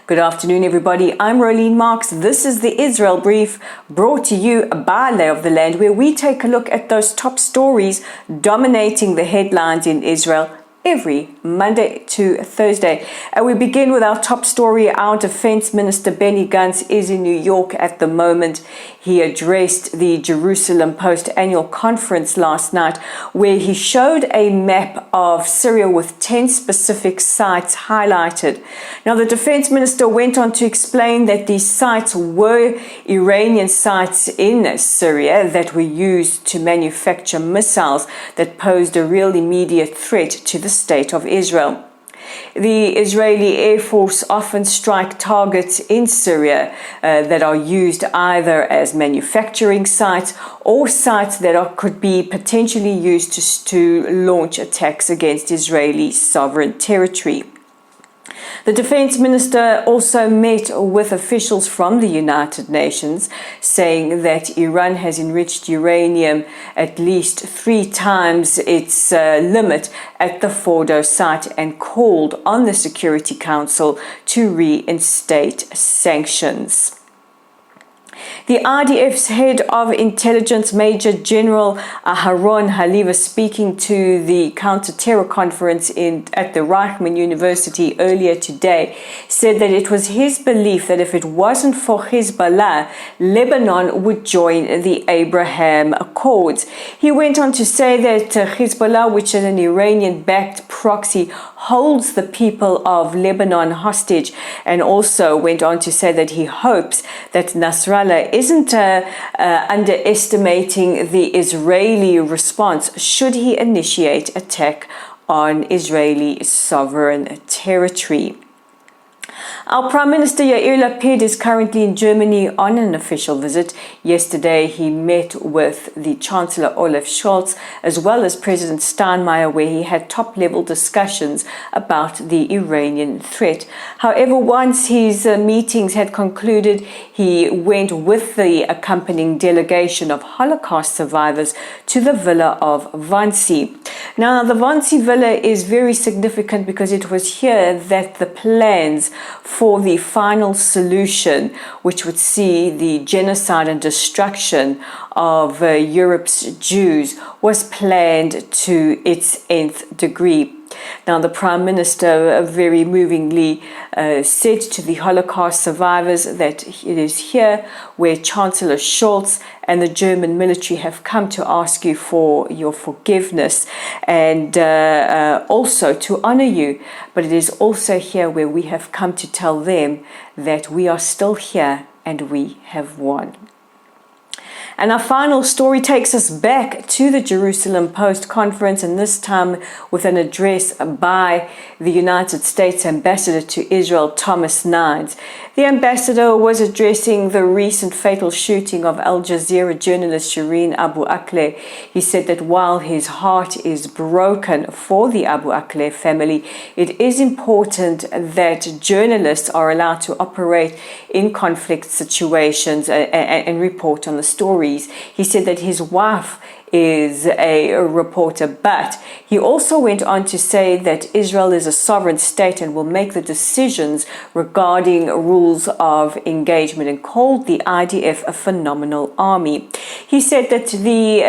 Good afternoon, everybody. I'm Rolene Marks. This is the Israel Brief, brought to you by Lay of the Land, where we take a look at those top stories dominating the headlines in Israel every Monday to Thursday. And we begin with our top story. Our Defense Minister Benny Gantz is in New York at the moment. He addressed the Jerusalem Post annual conference last night, where he showed a map of Syria with 10 specific sites highlighted. Now, the Defense Minister went on to explain that these sites were Iranian sites in Syria that were used to manufacture missiles that posed a real immediate threat to the state of Israel. The Israeli Air Force often strike targets in Syria that are used either as manufacturing sites or sites that could be potentially used to launch attacks against Israeli sovereign territory. The Defense Minister also met with officials from the United Nations, saying that Iran has enriched uranium at least 3 times its limit at the Fordo site, and called on the Security Council to reinstate sanctions. The IDF's head of intelligence, Major General Aharon Haliva, speaking to the counter-terror conference at the Reichman University earlier today, said that it was his belief that if it wasn't for Hizbollah, Lebanon would join the Abraham Accords. He went on to say that Hizbollah, which is an Iranian-backed proxy, holds the people of Lebanon hostage, and also went on to say that he hopes that Nasrallah isn't underestimating the Israeli response should he initiate attack on Israeli sovereign territory. Our Prime Minister Yair Lapid is currently in Germany on an official visit. Yesterday, he met with the Chancellor Olaf Scholz as well as President Steinmeier, where he had top-level discussions about the Iranian threat. However, once his meetings had concluded, he went with the accompanying delegation of Holocaust survivors to the villa of Wannsee. Now, the Wannsee villa is very significant because it was here that the plans for the final solution, which would see the genocide and destruction of Europe's Jews, was planned to its nth degree. Now, the Prime Minister very movingly said to the Holocaust survivors that it is here where Chancellor Scholz and the German military have come to ask you for your forgiveness and also to honor you. But it is also here where we have come to tell them that we are still here and we have won. And our final story takes us back to the Jerusalem Post conference, and this time with an address by the United States Ambassador to Israel, Thomas Nides. The ambassador was addressing the recent fatal shooting of Al Jazeera journalist Shireen Abu Akleh. He said that while his heart is broken for the Abu Akleh family, it is important that journalists are allowed to operate in conflict situations and report on the stories. He said that his wife is a reporter, but he also went on to say that Israel is a sovereign state and will make the decisions regarding rules of engagement, and called the IDF a phenomenal army. He said that the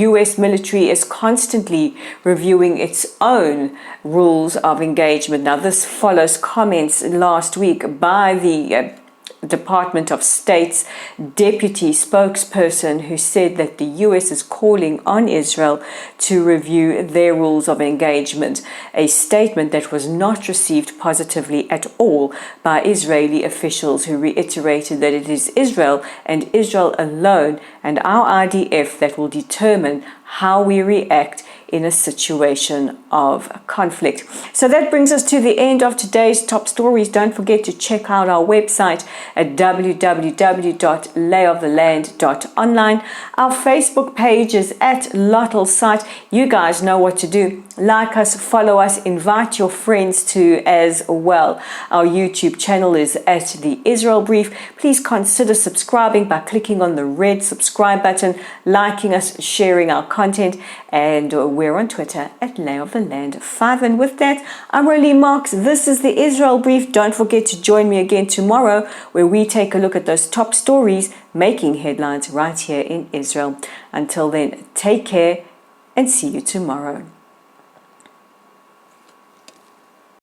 US military is constantly reviewing its own rules of engagement. Now, this follows comments last week by the Department of State's deputy spokesperson, who said that the US is calling on Israel to review their rules of engagement, a statement that was not received positively at all by Israeli officials, who reiterated that it is Israel and Israel alone and our IDF that will determine how we react in a situation of conflict. So that brings us to the end of today's top stories. Don't forget to check out our website at www.layoftheland.online. Our Facebook page is at Lottel Site. You guys know what to do. Like us, follow us, invite your friends to as well. Our YouTube channel is at The Israel Brief. Please consider subscribing by clicking on the red subscribe button, liking us, sharing our content, and we're on Twitter at LayOfTheLand5. And with that, I'm Rolie Marks. This is the Israel Brief. Don't forget to join me again tomorrow, where we take a look at those top stories making headlines right here in Israel. Until then, take care and see you tomorrow.